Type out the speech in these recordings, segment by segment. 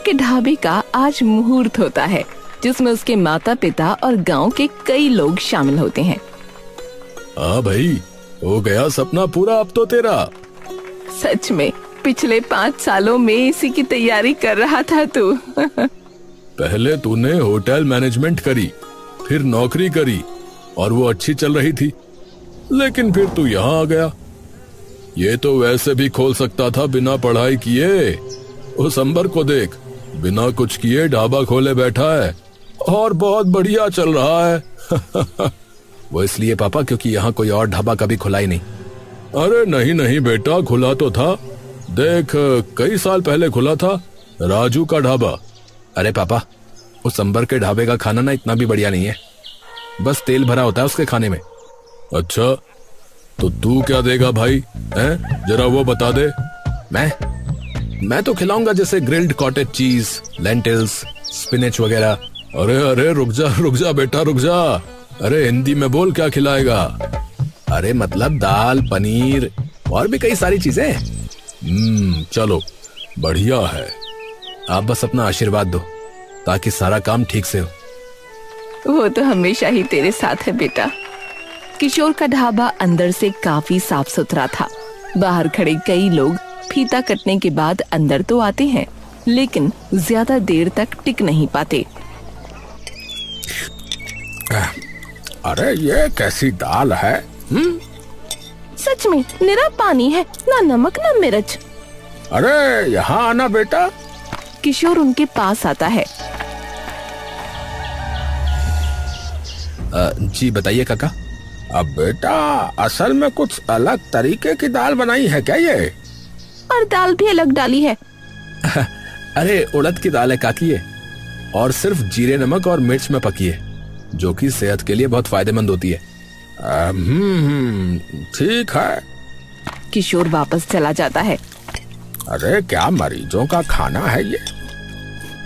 किशोर के ढाबे का आज मुहूर्त होता है, जिसमें उसके माता पिता और गांव के कई लोग शामिल होते हैं। हाँ भाई, हो गया सपना पूरा अब तो तेरा। सच में पिछले 5 सालों में इसी की तैयारी कर रहा था तू। पहले तूने होटल मैनेजमेंट करी, फिर नौकरी करी और वो अच्छी चल रही थी, लेकिन फिर तू यहाँ आ गया। ये तो वैसे भी खोल सकता था बिना पढ़ाई किए। उस अंबर को देख, बिना कुछ किए ढाबा खोले बैठा है और बहुत बढ़िया चल रहा है। वो इसलिए पापा क्योंकि यहाँ कोई और ढाबा कभी खुला ही नहीं। अरे नहीं नहीं बेटा, खुला तो था। देख, कई साल पहले खुला था राजू का ढाबा। अरे पापा, उस अंबर के ढाबे का खाना ना इतना भी बढ़िया नहीं है, बस तेल भरा होता है उसके खाने में। अच्छा, तो तू क्या देगा भाई, हैं? जरा वो बता दे। मैं तो खिलाऊंगा जैसे grilled cottage cheese, lentils, spinach वगैरह। अरे अरे रुक जा बेटा, रुक जा। अरे हिंदी में बोल, क्या खिलाएगा? अरे मतलब दाल, पनीर और भी कई सारी चीजें। चलो बढ़िया है। आप बस अपना आशीर्वाद दो ताकि सारा काम ठीक से हो। वो तो हमेशा ही तेरे साथ है बेटा। किशोर का ढाबा अंदर से काफी साफ सुथरा था। बाहर खड़े कई लोग फीता कटने के बाद अंदर तो आते हैं, लेकिन ज्यादा देर तक टिक नहीं पाते। अरे ये कैसी दाल है? सच में निरा पानी है, ना नमक ना मिर्च। अरे यहाँ आना बेटा। किशोर उनके पास आता है। जी बताइए काका। अब बेटा, असल में कुछ अलग तरीके की दाल बनाई है क्या ये? और दाल भी अलग डाली है। अरे उड़द की दाल है काकी ये, और सिर्फ जीरे, नमक और मिर्च में पकी है, जो कि सेहत के लिए बहुत फायदेमंद होती है। ठीक है। किशोर वापस चला जाता है। अरे क्या मरीजों का खाना है ये?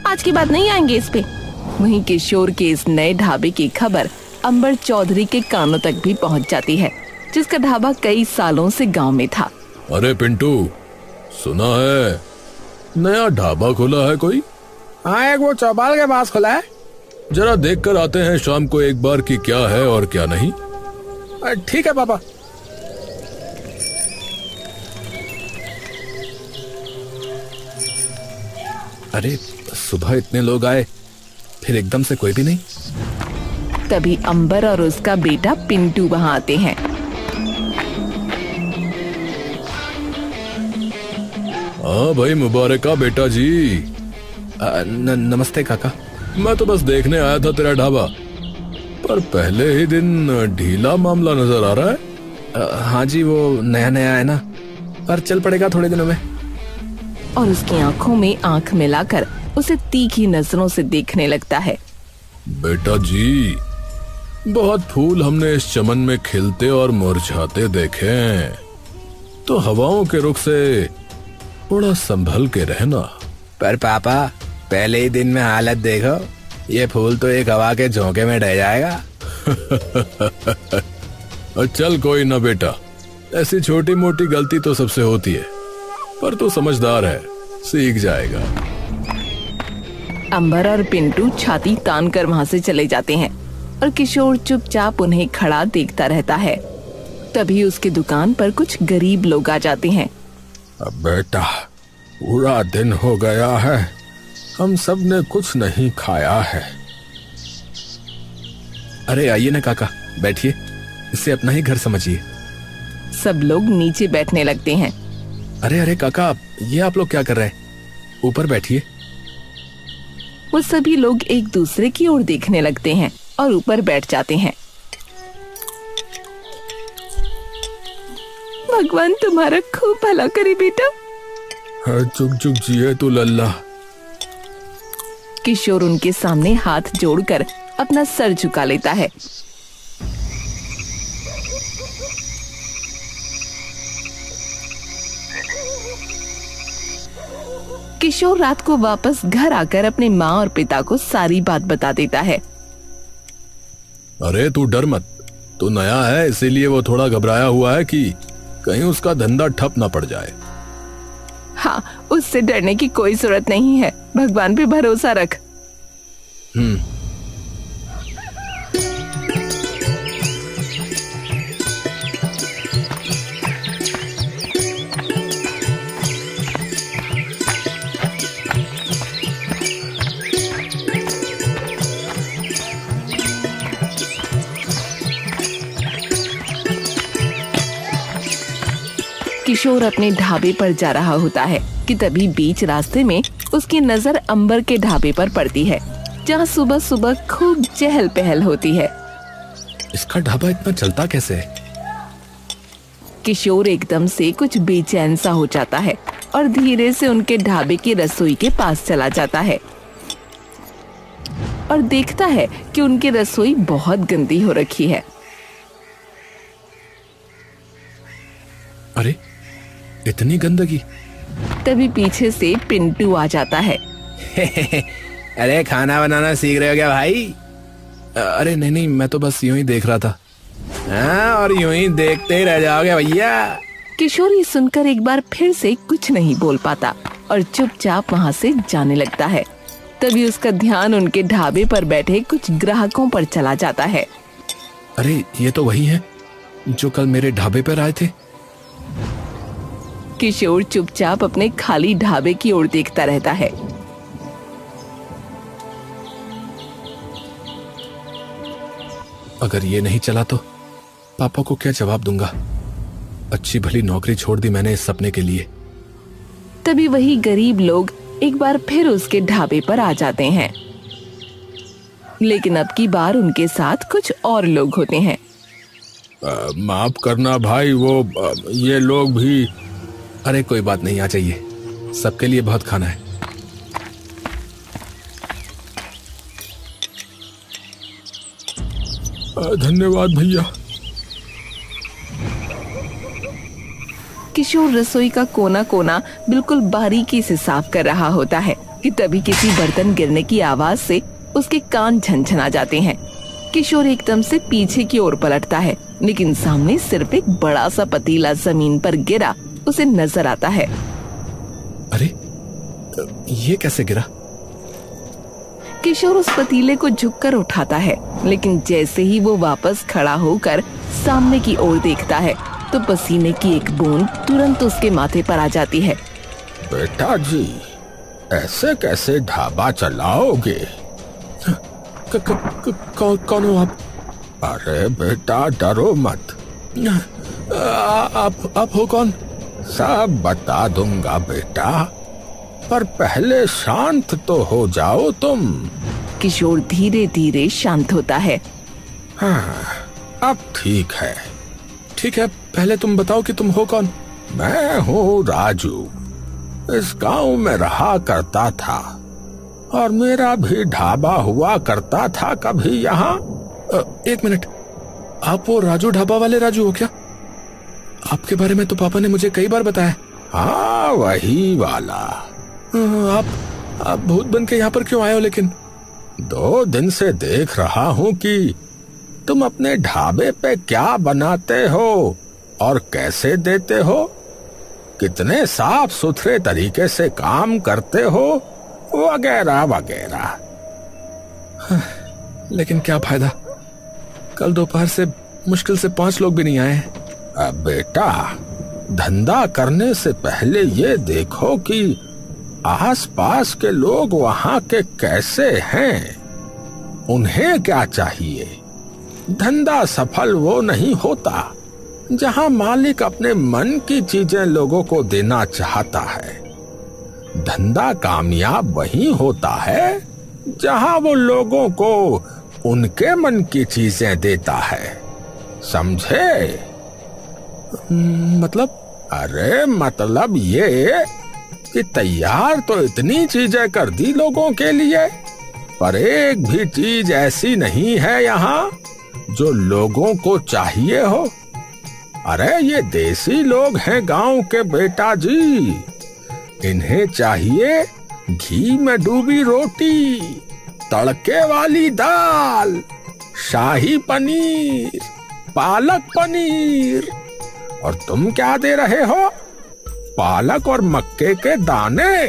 आज की बात नहीं आएंगे इस पे। वहीं किशोर के इस नए ढाबे की खबर अंबर चौधरी के कानों तक भी पहुंच जाती है, जिसका ढाबा कई सालों से गांव में था। अरे पिंटू, सुना है नया ढाबा खुला है कोई? हाँ, एक वो चौपाल के पास खुला है। जरा देख कर आते हैं शाम को एक बार कि क्या है और क्या नहीं। ठीक है पापा। अरे सुबह इतने लोग आए, फिर एकदम से कोई भी नहीं। तभी अंबर और उसका बेटा पिंटू वहां आते हैं। हाँ भाई, मुबारका बेटा जी। नमस्ते काका। मैं तो बस देखने आया था तेरा ढाबा, पर पहले ही दिन ढीला मामला नजर आ रहा है। हाँ जी, वो नया नया है ना, पर चल पड़ेगा थोड़े दिनों में। और उसकी आंखों में आंख मिलाकर उसे तीखी नजरों से देखने लगता है। बेटा जी, बहुत फूल हमने इस चमन में खिलते और मुरझाते देखे हैं, तो हवाओं के रुख से थोड़ा संभल के रहना। पर पापा, पहले ही दिन में हालत देखो, ये फूल तो एक हवा के झोंके में ढह जाएगा। चल कोई ना बेटा, ऐसी छोटी मोटी गलती तो सबसे होती है, पर तू समझदार है, सीख जाएगा। अंबर और पिंटू छाती तान कर वहाँ से चले जाते हैं और किशोर चुपचाप उन्हें खड़ा देखता रहता है। तभी उसकी दुकान पर कुछ गरीब लोग आ जाते हैं। अब बेटा, पूरा दिन हो गया है, हम सब ने कुछ नहीं खाया है। अरे आइए ना काका, बैठिए, इसे अपना ही घर समझिए। सब लोग नीचे बैठने लगते हैं। अरे अरे काका, ये आप लोग क्या कर रहे हैं? ऊपर बैठिए। वो सभी लोग एक दूसरे की ओर देखने लगते हैं और ऊपर बैठ जाते हैं। भगवान तुम्हारा खूब भला करे बेटा। चुक चुक जिए तू लल्ला। किशोर उनके सामने हाथ जोड़कर अपना सर झुका लेता है। किशोर रात को वापस घर आकर अपने माँ और पिता को सारी बात बता देता है। अरे तू डर मत, तू नया है इसीलिए वो थोड़ा घबराया हुआ है कि कहीं उसका धंधा ठप ना पड़ जाए। हाँ, उससे डरने की कोई जरूरत नहीं है। भगवान पे भरोसा रख। किशोर अपने ढाबे पर जा रहा होता है कि तभी बीच रास्ते में उसकी नजर अंबर के ढाबे पर पड़ती है, जहाँ सुबह सुबह खूब चहल पहल होती है। इसका ढाबा इतना चलता कैसे है? किशोर एकदम से कुछ बेचैन सा हो जाता है और धीरे से उनके ढाबे की रसोई के पास चला जाता है और देखता है कि उनकी रसोई बहुत गंदी हो रखी है। अरे इतनी गंदगी! तभी पीछे से पिंटू आ जाता है। अरे खाना बनाना सीख रहे हो क्या भाई? अरे नहीं, मैं तो बस यूं ही देख रहा था। हाँ, और यूं ही देखते ही रह जाओगे भैया। किशोर ये सुनकर एक बार फिर से कुछ नहीं बोल पाता और चुपचाप वहाँ से जाने लगता है। तभी उसका ध्यान उनके ढाबे पर बैठे कुछ ग्राहकों पर चला जाता है। अरे ये तो वही है जो कल मेरे ढाबे पर आए थे। किशोर चुपचाप अपने खाली ढाबे की ओर देखता रहता है। अगर ये नहीं चला तो पापा को क्या जवाब दूंगा? अच्छी भली नौकरी छोड़ दी मैंने इस सपने के लिए। तभी वही गरीब लोग एक बार फिर उसके ढाबे पर आ जाते हैं, लेकिन अब की बार उनके साथ कुछ और लोग होते हैं। माफ करना भाई, वो ये लोग भी। अरे कोई बात नहीं, आ जाइए, सबके लिए बहुत खाना है। धन्यवाद भैया। किशोर रसोई का कोना कोना बिल्कुल बारीकी से साफ कर रहा होता है कि तभी किसी बर्तन गिरने की आवाज से उसके कान झनझना जाते हैं। किशोर एकदम से पीछे की ओर पलटता है, लेकिन सामने सिर्फ एक बड़ा सा पतीला जमीन पर गिरा उसे नजर आता है। अरे ये कैसे गिरा? किशोर उस पतीले को झुककर उठाता है, लेकिन जैसे ही वो वापस खड़ा होकर सामने की ओर देखता है तो पसीने की एक बूंद तुरंत उसके माथे पर आ जाती है। बेटा जी, ऐसे कैसे ढाबा चलाओगे? कौन हो आप? अरे बेटा डरो मत। आप हो कौन? सब बता दूंगा बेटा, पर पहले शांत तो हो जाओ तुम। किशोर धीरे धीरे शांत होता है। हाँ, अब ठीक है। ठीक है, पहले तुम बताओ कि तुम हो कौन? मैं हूँ राजू, इस गांव में रहा करता था और मेरा भी ढाबा हुआ करता था कभी यहाँ। एक मिनट, आप वो राजू ढाबा वाले राजू हो क्या? आपके बारे में तो पापा ने मुझे कई बार बताया। हाँ, वही वाला। आप भूत बन के यहाँ पर क्यों आए हो? लेकिन 2 दिन से देख रहा हूँ कि तुम अपने ढाबे पे क्या बनाते हो और कैसे देते हो, कितने साफ सुथरे तरीके से काम करते हो, वगैरह वगैरह। लेकिन क्या फायदा, कल दोपहर से मुश्किल से 5 लोग भी नहीं आए। अब बेटा, धंधा करने से पहले ये देखो कि आसपास के लोग वहाँ के कैसे हैं, उन्हें क्या चाहिए। धंधा सफल वो नहीं होता जहाँ मालिक अपने मन की चीजें लोगों को देना चाहता है। धंधा कामयाब वही होता है जहाँ वो लोगों को उनके मन की चीजें देता है, समझे? मतलब? अरे मतलब ये कि तैयार तो इतनी चीजें कर दी लोगों के लिए, पर एक भी चीज ऐसी नहीं है यहाँ जो लोगों को चाहिए हो। अरे ये देसी लोग हैं गांव के बेटा जी, इन्हें चाहिए घी में डूबी रोटी, तड़के वाली दाल, शाही पनीर, पालक पनीर। और तुम क्या दे रहे हो? पालक और मक्के के दाने।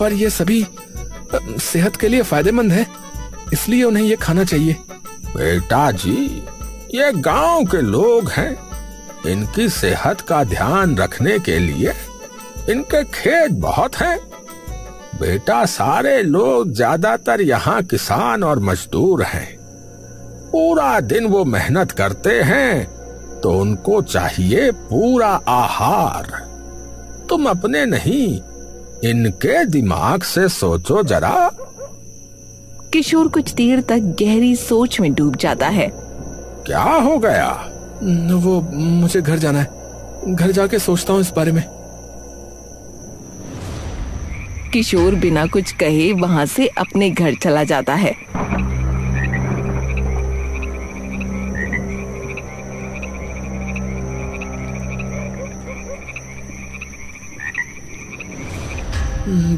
पर ये सभी सेहत के लिए फायदेमंद है, इसलिए उन्हें ये खाना चाहिए। बेटा जी, ये गांव के लोग हैं, इनकी सेहत का ध्यान रखने के लिए इनके खेत बहुत हैं। बेटा, सारे लोग ज्यादातर यहाँ किसान और मजदूर हैं। पूरा दिन वो मेहनत करते हैं, तो उनको चाहिए पूरा आहार। तुम अपने नहीं, इनके दिमाग से सोचो जरा। किशोर कुछ देर तक गहरी सोच में डूब जाता है। क्या हो गया? वो मुझे घर जाना है, घर जाके सोचता हूँ इस बारे में। किशोर बिना कुछ कहे वहां से अपने घर चला जाता है।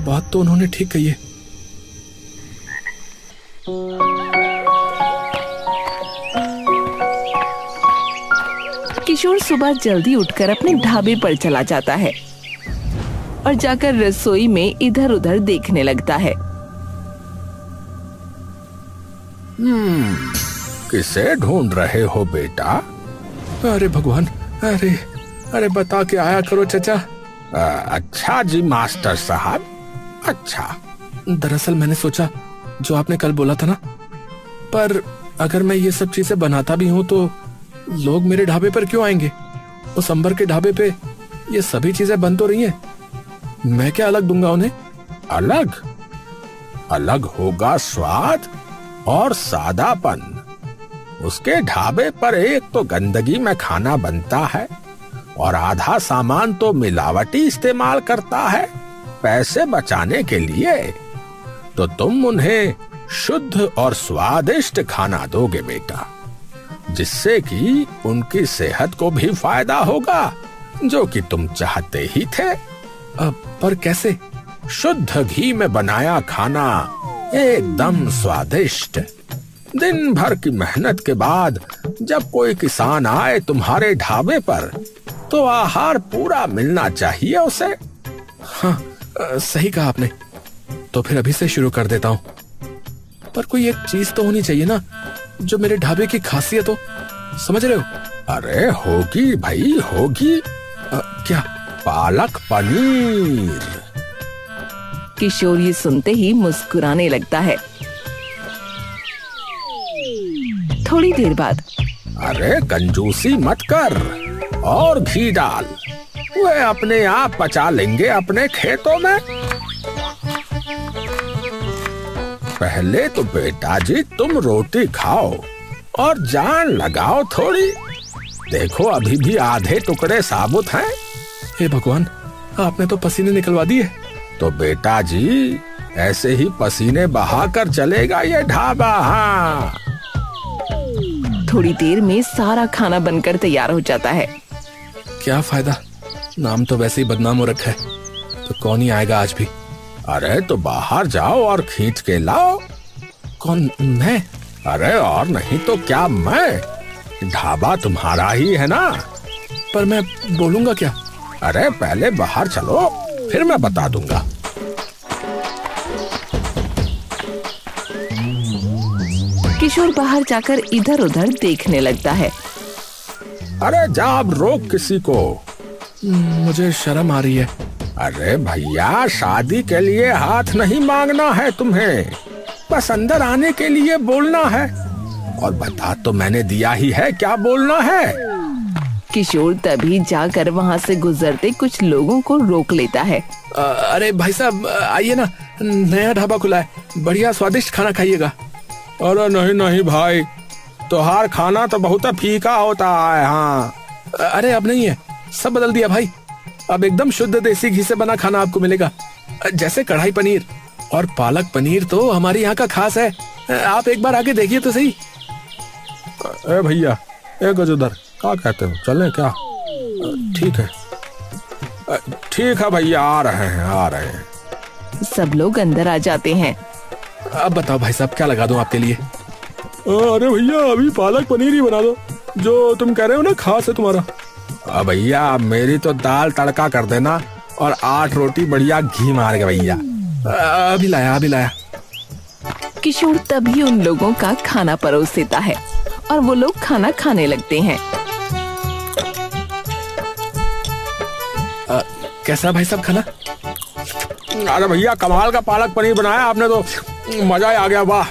बात तो उन्होंने ठीक कही है। किशोर सुबह जल्दी उठकर अपने ढाबे पर चला जाता है और जाकर रसोई में इधर उधर देखने लगता है। किसे ढूंढ रहे हो बेटा? अरे भगवान, अरे बता के आया करो चाचा। अच्छा जी मास्टर साहब, अच्छा। दरअसल मैंने सोचा जो आपने कल बोला था ना, पर अगर मैं ये सब चीजें बनाता भी हूँ तो लोग मेरे ढाबे पर क्यों आएंगे? उस अंबर के ढाबे पे ये सभी चीजें बन तो रही हैं, मैं क्या अलग दूंगा उन्हें? अलग? अलग होगा स्वाद और सादापन। उसके ढाबे पर एक तो गंदगी में खाना बनता है और आधा सामान तो मिलावटी इस्तेमाल करता है पैसे बचाने के लिए। तो तुम उन्हें शुद्ध और स्वादिष्ट खाना दोगे बेटा, जिससे कि उनकी सेहत को भी फायदा होगा, जो कि तुम चाहते ही थे। पर कैसे? शुद्ध घी में बनाया खाना, एकदम स्वादिष्ट। दिन भर की मेहनत के बाद जब कोई किसान आए तुम्हारे ढाबे पर, तो आहार पूरा मिलना चाहिए उसे। हाँ, सही कहा आपने। तो फिर अभी से शुरू कर देता हूँ। पर कोई एक चीज तो होनी चाहिए ना जो मेरे ढाबे की खासियत हो, समझ रहे हो? अरे होगी भाई, होगी। क्या? पालक पनीर। किशोर ये सुनते ही मुस्कुराने लगता है। थोड़ी देर बाद, अरे कंजूसी मत कर और घी डाल, वे अपने आप पचा लेंगे अपने खेतों में। पहले तो बेटा जी तुम रोटी खाओ और जान लगाओ थोड़ी। देखो अभी भी आधे टुकड़े साबुत हैं। हे भगवान, आपने तो पसीने निकलवा दिए। तो बेटा जी ऐसे ही पसीने बहाकर चलेगा ये ढाबा। हाँ, थोड़ी देर में सारा खाना बनकर तैयार हो जाता है। क्या फायदा, नाम तो वैसे ही बदनाम हो रखा है, तो कौन ही आएगा आज भी। अरे तो बाहर जाओ और खींच के लाओ। कौन? मैं? अरे और नहीं तो क्या, मैं। ढाबा तुम्हारा ही है ना। पर मैं बोलूंगा क्या? अरे पहले बाहर चलो, फिर मैं बता दूंगा। किशोर बाहर जाकर इधर उधर देखने लगता है। अरे जा, अब रोक किसी को। मुझे शर्म आ रही है। अरे भैया, शादी के लिए हाथ नहीं मांगना है तुम्हें, बस अंदर आने के लिए बोलना है। और बता तो मैंने दिया ही है, क्या बोलना है। किशोर तभी जाकर वहाँ से गुजरते कुछ लोगों को रोक लेता है। अरे भाई साहब आइए ना, नया ढाबा खुला है, बढ़िया स्वादिष्ट खाना खाइएगा। अरे नहीं नहीं भाई, तोहार खाना तो बहुत फीका होता है। हाँ, अरे अब नहीं है, सब बदल दिया भाई। अब एकदम शुद्ध देसी घी से बना खाना आपको मिलेगा, जैसे कढ़ाई पनीर और पालक पनीर तो हमारे यहाँ का खास है। आप एक बार आके देखिए तो सही। ए भैया, एक उधर क्या कहते हो, चलें क्या? ठीक है, ठीक है भैया, आ रहे हैं। सब लोग अंदर आ जाते हैं। अब बताओ भाई साहब, क्या लगा दूं आपके लिए? अरे भैया, अभी पालक पनीर ही बना दो, जो तुम कह रहे हो ना खास है तुम्हारा। भैया मेरी तो दाल तड़का कर देना और 8 रोटी बढ़िया घी मार के भैया। अभी लाया अभी लाया। किशोर तभी उन लोगों का खाना परोस देता है और वो लोग खाना खाने लगते हैं। कैसा भाई साहब खाना? अरे भैया कमाल का पालक पनीर बनाया आपने, तो मजा ही आ गया। वाह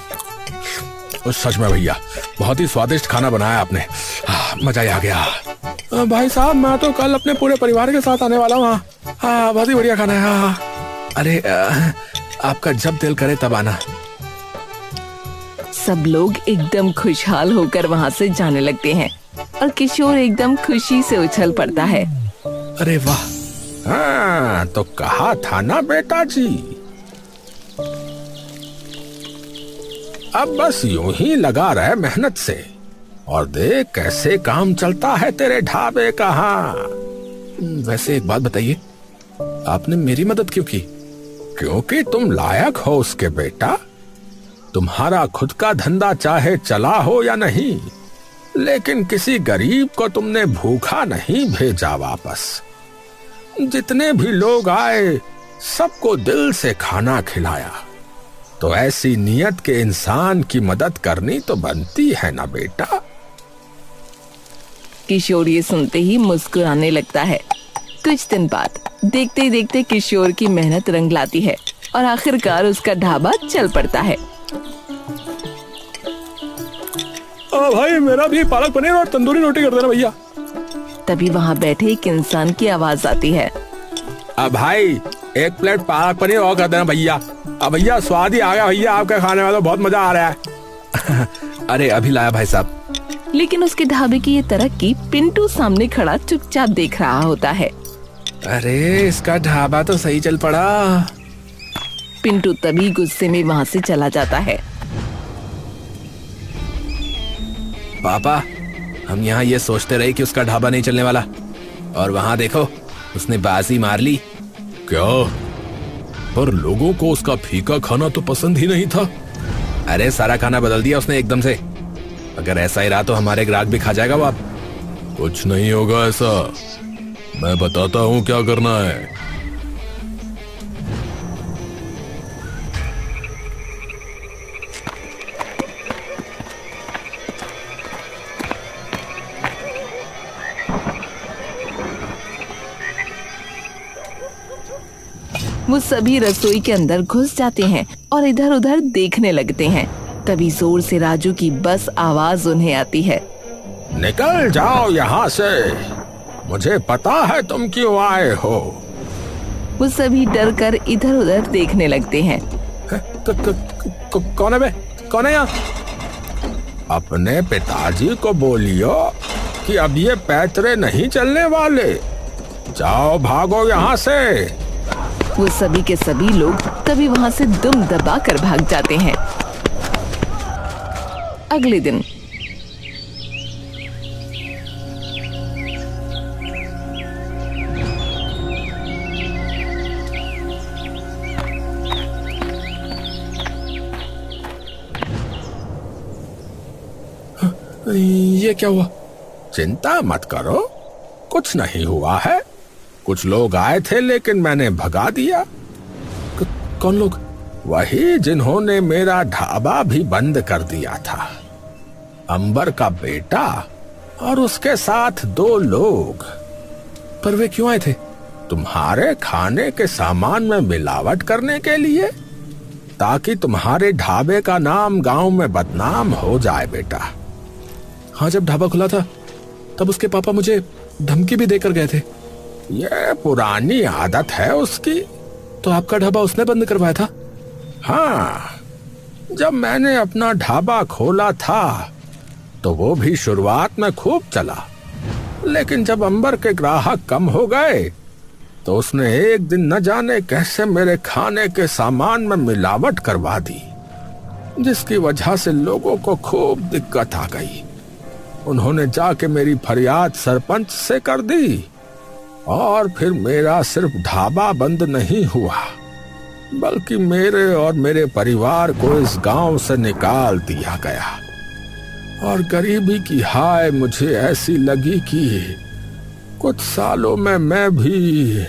सच में भैया बहुत ही स्वादिष्ट खाना बनाया आपने, मजा ही आ गया। भाई साहब मैं तो कल अपने पूरे परिवार के साथ आने वाला हूँ। हाँ बहुत ही बढ़िया खाना है। हाँ अरे आपका जब दिल करे तब आना। सब लोग एकदम खुशहाल होकर वहाँ से जाने लगते हैं और किशोर एकदम खुशी से उछल पड़ता है। अरे वाह। हाँ तो कहा था ना बेटा जी, अब बस यूं ही लगा रहे मेहनत से और देख कैसे काम चलता है तेरे ढाबे का। हाँ वैसे एक बात बताइए, आपने मेरी मदद क्यों की? क्योंकि तुम लायक हो उसके बेटा। तुम्हारा खुद का धंधा चाहे चला हो या नहीं, लेकिन किसी गरीब को तुमने भूखा नहीं भेजा वापस। जितने भी लोग आए सबको दिल से खाना खिलाया। तो ऐसी नियत के इंसान की मदद करनी तो बनती है ना बेटा। किशोर ये सुनते ही मुस्कुराने लगता है। कुछ दिन बाद देखते देखते किशोर की मेहनत रंग लाती है और आखिरकार उसका ढाबा चल पड़ता है। भाई मेरा भी पालक पनीर और तंदूरी रोटी कर देना भैया। तभी वहाँ बैठे एक इंसान की आवाज आती है। अब भाई एक प्लेट पालक पनीर और कर देना भैया। अब भैया स्वाद ही आ गया भैया, आपका खाने में तो बहुत मजा आ रहा है। अरे अभी लाया भाई साहब। लेकिन उसके ढाबे की ये तरक्की पिंटू सामने खड़ा चुपचाप देख रहा होता है। अरे इसका ढाबा तो सही चल पड़ा। पिंटू तभी गुस्से में वहाँ से चला जाता है। पापा हम यहाँ ये सोचते रहे कि उसका ढाबा नहीं चलने वाला, और वहाँ देखो उसने बाजी मार ली। क्या? पर लोगों को उसका फीका खाना तो पसंद ही नहीं था। अरे सारा खाना बदल दिया उसने एकदम से। अगर ऐसा ही रहा तो हमारे ग्राहक भी खा जाएगा वो। आप कुछ नहीं होगा ऐसा, मैं बताता हूँ क्या करना है। वो सभी रसोई के अंदर घुस जाते हैं और इधर उधर देखने लगते हैं। तभी जोर से राजू की बस आवाज उन्हें आती है। निकल जाओ यहाँ से, मुझे पता है तुम क्यों आए हो। वो सभी डर कर इधर उधर देखने लगते हैं। कौन है बे? कौन है यहाँ? अपने पिताजी को बोलियो कि अब ये पैतरे नहीं चलने वाले। जाओ भागो यहाँ से। वो सभी के सभी लोग तभी वहाँ से दुम दबा कर भाग जाते हैं। अगले दिन ये क्या हुआ? चिंता मत करो, कुछ नहीं हुआ है। कुछ लोग आए थे लेकिन मैंने भगा दिया। कौन लोग? वही जिन्होंने मेरा ढाबा भी बंद कर दिया था। अंबर का बेटा और उसके साथ 2 लोग। पर वे क्यों आए थे? तुम्हारे खाने के सामान में मिलावट करने के लिए, ताकि तुम्हारे ढाबे का नाम गांव में बदनाम हो जाए बेटा। हाँ जब ढाबा खुला था तब उसके पापा मुझे धमकी भी देकर गए थे। ये पुरानी आदत है उसकी। तो आपका ढाबा उसने बंद करवाया था? हाँ, जब मैंने अपना ढाबा खोला था तो वो भी शुरुआत में खूब चला, लेकिन जब अंबर के ग्राहक कम हो गए तो उसने एक दिन न जाने कैसे मेरे खाने के सामान में मिलावट करवा दी, जिसकी वजह से लोगों को खूब दिक्कत आ गई। उन्होंने जाके मेरी फरियाद सरपंच से कर दी और फिर मेरा सिर्फ ढाबा बंद नहीं हुआ, बल्कि मेरे और मेरे परिवार को इस गांव से निकाल दिया गया। और गरीबी की हाय मुझे ऐसी लगी कि कुछ सालों में मैं भी।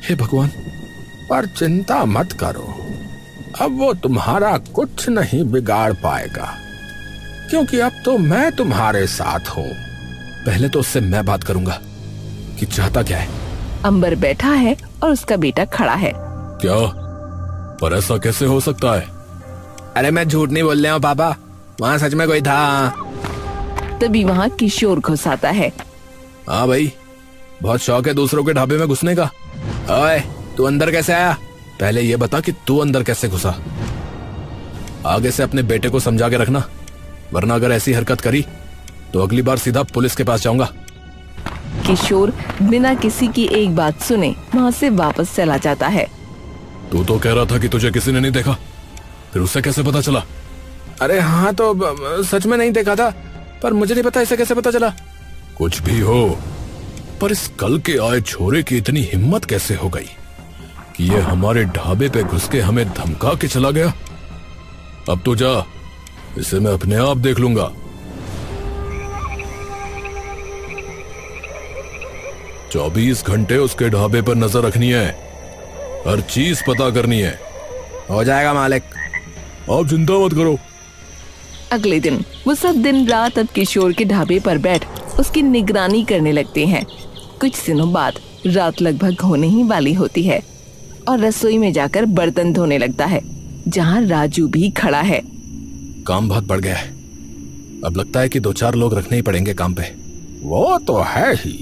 हे भगवान, पर चिंता मत करो, अब वो तुम्हारा कुछ नहीं बिगाड़ पाएगा, क्योंकि अब तो मैं तुम्हारे साथ हूँ। पहले तो उससे मैं बात करूंगा कि चाहता क्या है। अंबर बैठा है और उसका बेटा खड़ा है। क्या? पर ऐसा कैसे हो सकता है? अरे मैं झूठ नहीं बोल रहा हूँ पापा, वहाँ सच में कोई था। तभी वहाँ किशोर घुस आता है। हाँ भाई, बहुत शौक है दूसरों के ढाबे में घुसने का। ओए, तू अंदर कैसे आया? पहले ये बता कि तू अंदर कैसे घुसा। आगे से अपने बेटे को समझा के रखना, वरना अगर ऐसी हरकत करी तो अगली बार सीधा पुलिस के पास जाऊंगा। किशोर बिना किसी की एक बात सुने वहाँ से वापस चला जाता है। तू तो कह रहा था कि तुझे किसी ने नहीं देखा, फिर उसे कैसे पता चला? अरे हाँ, तो सच में नहीं देखा था, पर मुझे नहीं पता इसे कैसे पता चला। कुछ भी हो, पर इस कल के आए छोरे की इतनी हिम्मत कैसे हो गई कि ये हमारे ढाबे पे घुस के हमें धमका के चला गया। अब तो जा, इसे मैं अपने आप देख लूंगा। चौबीस घंटे उसके ढाबे पर नजर रखनी है, हर चीज पता करनी है। हो जाएगा मालिक, आप चिंता मत करो। अगले दिन वो सब दिन रात अब किशोर के ढाबे पर बैठ उसकी निगरानी करने लगते हैं। कुछ दिनों बाद रात लगभग होने ही वाली होती है और रसोई में जाकर बर्तन धोने लगता है, जहाँ राजू भी खड़ा है। काम बहुत बढ़ गया है, अब लगता है कि 2-4 लोग रखने ही पड़ेंगे काम पे। वो तो है ही,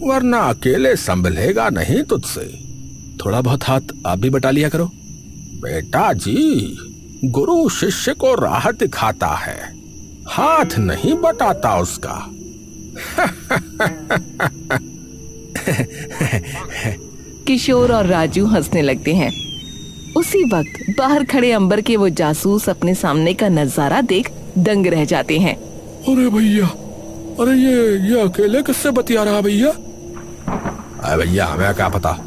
वरना अकेले संभलेगा नहीं तुझसे। थोड़ा बहुत हाथ आप भी बटा लिया करो। बेटा जी, गुरु शिष्य को राह दिखाता है, हाथ नहीं बटाता उसका। किशोर और राजू हंसने लगते हैं। उसी वक्त बाहर खड़े अंबर के वो जासूस अपने सामने का नजारा देख दंग रह जाते हैं। अरे भैया, अरे ये अकेले किससे बतिया रहा भैया? अरे भैया, हमें क्या पता,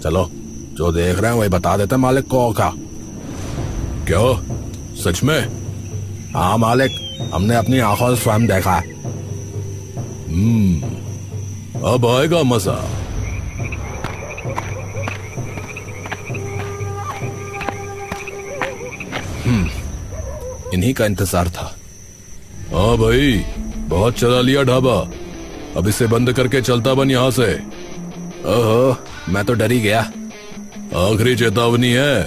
चलो जो देख रहे हैं वही बता देते मालिक को। क्या सच में? हाँ मालिक, हमने अपनी आंखों से स्वयं देखा है। अब आएगा मजा। इन्हीं का इंतजार था। हाँ भाई, बहुत चला लिया ढाबा, अब इसे बंद करके चलता बन यहाँ से। ओहो, मैं तो डर ही गया। आखिरी चेतावनी है,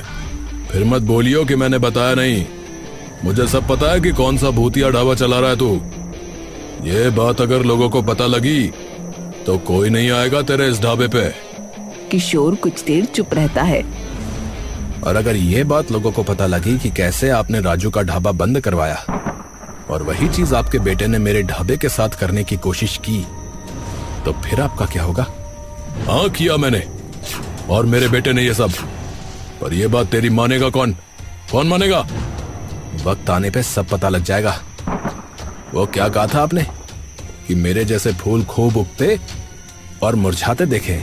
फिर मत बोलियो कि मैंने बताया नहीं। मुझे सब पता है कि कौन सा भूतिया ढाबा चला रहा है तू। ये बात अगर लोगों को पता लगी तो कोई नहीं आएगा तेरे इस ढाबे पे। किशोर कुछ देर चुप रहता है। और अगर ये बात लोगों को पता लगी कि कैसे आपने राजू का ढाबा बंद करवाया और वही चीज आपके बेटे ने मेरे ढाबे के साथ करने की कोशिश की, तो फिर आपका क्या होगा? हाँ, किया मैंने और मेरे बेटे ने ये सब, पर ये बात तेरी मानेगा कौन? कौन मानेगा? वक्त आने पे सब पता लग जाएगा। वो क्या कहा था आपने कि मेरे जैसे फूल खूब उगते और मुरझाते देखे,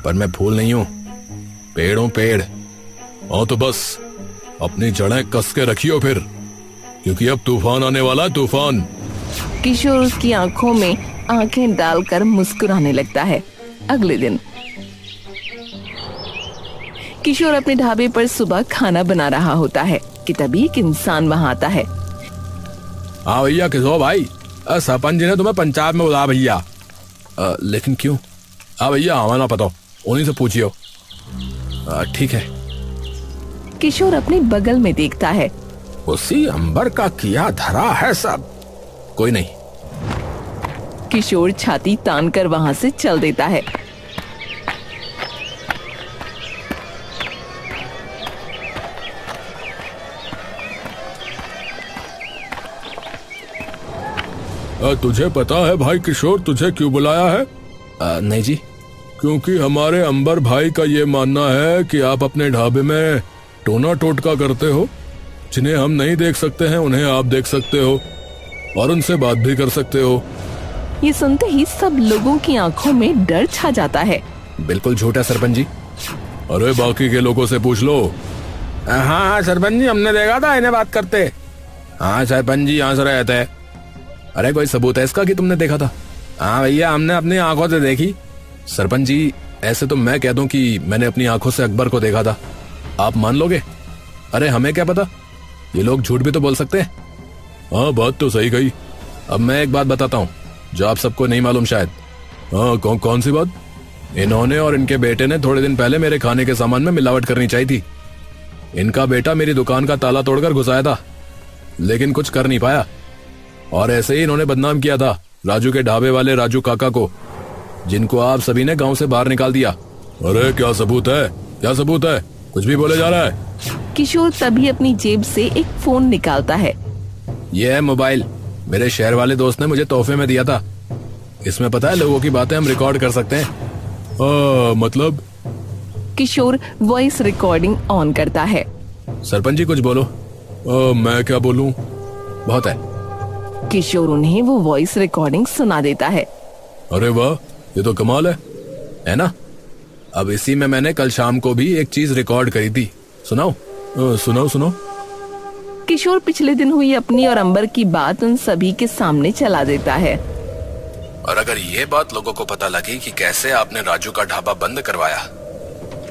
पर मैं फूल नहीं हूं, पेड़ हूं, पेड़। हाँ तो बस अपनी जड़ें कस के रखियो फिर, क्योंकि अब तूफान आने वाला है, तूफान। किशोर उसकी आंखों में आंखें डालकर मुस्कुराने लगता है। अगले दिन किशोर अपने ढाबे पर सुबह खाना बना रहा होता है कि तभी एक इंसान वहां आता है। हाँ भैया, किस हो भाई? सरपंच जी ने तुम्हें पंचायत में बुलाया भैया। लेकिन क्यों? हाँ भैया, हमें ना पता, उन्हीं से पूछियो। ठीक है। किशोर अपने बगल में देखता है। उसी अंबर का किया धरा है सब। कोई नहीं। किशोर छाती तान कर वहां से चल देता है। तुझे पता है भाई किशोर, तुझे क्यों बुलाया है? नहीं जी। क्योंकि हमारे अंबर भाई का ये मानना है कि आप अपने ढाबे में टोना टोटका करते हो। जिन्हें हम नहीं देख सकते हैं उन्हें आप देख सकते हो और उनसे बात भी कर सकते हो। ये सुनते ही सब लोगों की आंखों में डर छा जाता है। बिल्कुल झूठ है सरपंच जी। अरे बाकी के लोगों से पूछ लो। हाँ सरपंच जी, हमने देखा था इन्हें बात करते। हाँ सरपंच जी, यहाँ से रहते हैं। अरे कोई सबूत है इसका कि तुमने देखा था? हाँ भैया, हमने अपनी आंखों से देखी। सरपंच जी, ऐसे तो मैं कह दूं कि मैंने अपनी आंखों से अकबर को देखा था, आप मान लोगे? अरे हमें क्या पता, ये लोग झूठ भी तो बोल सकते हैं। हाँ बात तो सही कही। अब मैं एक बात बताता हूँ जो आप सबको नहीं मालूम शायद। हाँ कौन सी बात? इन्होंने और इनके बेटे ने थोड़े दिन पहले मेरे खाने के सामान में मिलावट करनी चाहिए थी। इनका बेटा मेरी दुकान का ताला तोड़कर घुस आया था, लेकिन कुछ कर नहीं पाया, और ऐसे ही इन्होंने बदनाम किया था राजू के ढाबे वाले राजू काका को, जिनको आप सभी ने गांव से बाहर निकाल दिया। अरे क्या सबूत है, क्या सबूत है? कुछ भी बोले जा रहा है। किशोर तभी अपनी जेब से एक फोन निकालता है। ये है मोबाइल, मेरे शहर वाले दोस्त ने मुझे तोहफे में दिया था। इसमें पता है लोगों की बातें हम रिकॉर्ड कर सकते हैं। मतलब? किशोर वॉइस रिकॉर्डिंग ऑन करता है। सरपंच जी कुछ बोलो। मैं क्या बोलूं? बहुत है। किशोर उन्हें वो वॉइस रिकॉर्डिंग सुना देता है। अरे वाह, ये तो कमाल है ना? अब इसी में मैंने कल शाम को भी एक चीज रिकॉर्ड करी थी, सुनाओ? सुनाओ। किशोर पिछले दिन हुई अपनी और अंबर की बात उन सभी के सामने चला देता है। और अगर ये बात लोगों को पता लगी कि कैसे आपने राजू का ढाबा बंद करवाया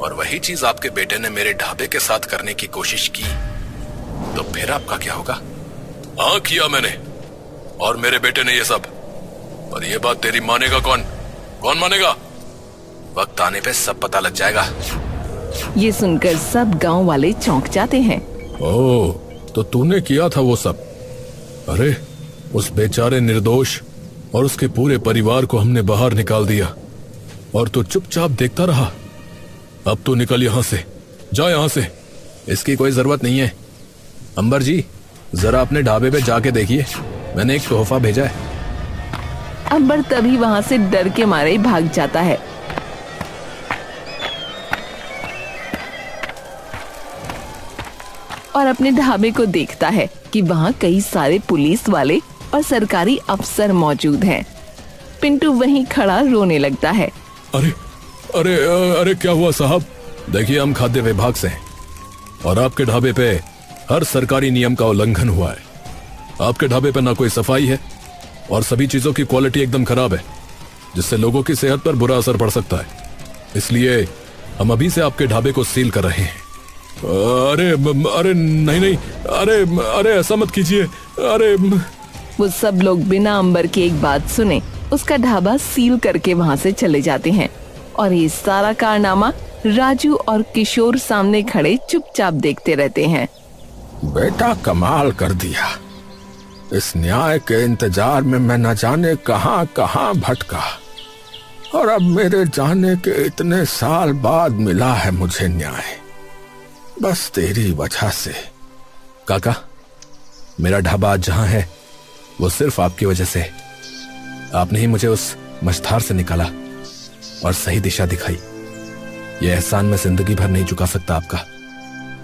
और वही चीज आपके बेटे ने मेरे ढाबे के साथ करने की कोशिश की, तो फिर आपका क्या होगा? हाँ किया मैंने, और मेरे बेटे ने ये सब। पर ये बात तेरी मानेगा कौन मानेगा? वक्त आने पे सब पता लग जाएगा। ये सुनकर सब गांव वाले चौंक जाते हैं। ओह, तो तूने किया था वो सब? अरे उस बेचारे निर्दोष और उसके पूरे परिवार को हमने बाहर निकाल दिया और तू चुपचाप देखता रहा। अब तो निकल यहां से, जा यहां से। इसकी कोई जरूरत नहीं है। अंबर जी जरा अपने ढाबे पे जाके देखिए, मैंने एक तोहफा भेजा है। अंबर तभी वहां से डर के मारे भाग जाता है। और अपने ढाबे को देखता है कि वहाँ कई सारे पुलिस वाले और सरकारी अफसर मौजूद हैं। पिंटू वहीं खड़ा रोने लगता है। अरे क्या हुआ साहब? देखिए हम खाद्य विभाग से हैं और आपके ढाबे पे हर सरकारी नियम का उल्लंघन हुआ है। आपके ढाबे पे ना कोई सफाई है और सभी चीजों की क्वालिटी एकदम खराब है, जिससे लोगों की सेहत पर बुरा असर पड़ सकता है। इसलिए हम अभी से आपके ढाबे को सील कर रहे हैं। अरे नहीं, अरे ऐसा मत कीजिए। अरे वो सब लोग बिना अंबर की एक बात सुने उसका ढाबा सील करके वहाँ से चले जाते हैं और ये सारा कारनामा राजू और किशोर सामने खड़े चुपचाप देखते रहते हैं। बेटा कमाल कर दिया। इस न्याय के इंतजार में मैं न जाने कहां कहां भटका और अब मेरे जाने के इतने साल बाद मिला है मुझे न्याय, बस तेरी वजह से। काका, मेरा ढाबा आज जहां है वो सिर्फ आपकी वजह से। आपने ही मुझे उस मझधार से निकाला और सही दिशा दिखाई। ये एहसान मैं जिंदगी भर नहीं चुका सकता आपका।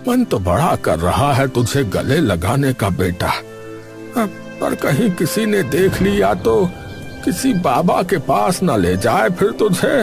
मन तो बड़ा कर रहा है तुझे गले लगाने का बेटा, पर कहीं किसी ने देख लिया तो किसी बाबा के पास न ले जाए फिर तुझे।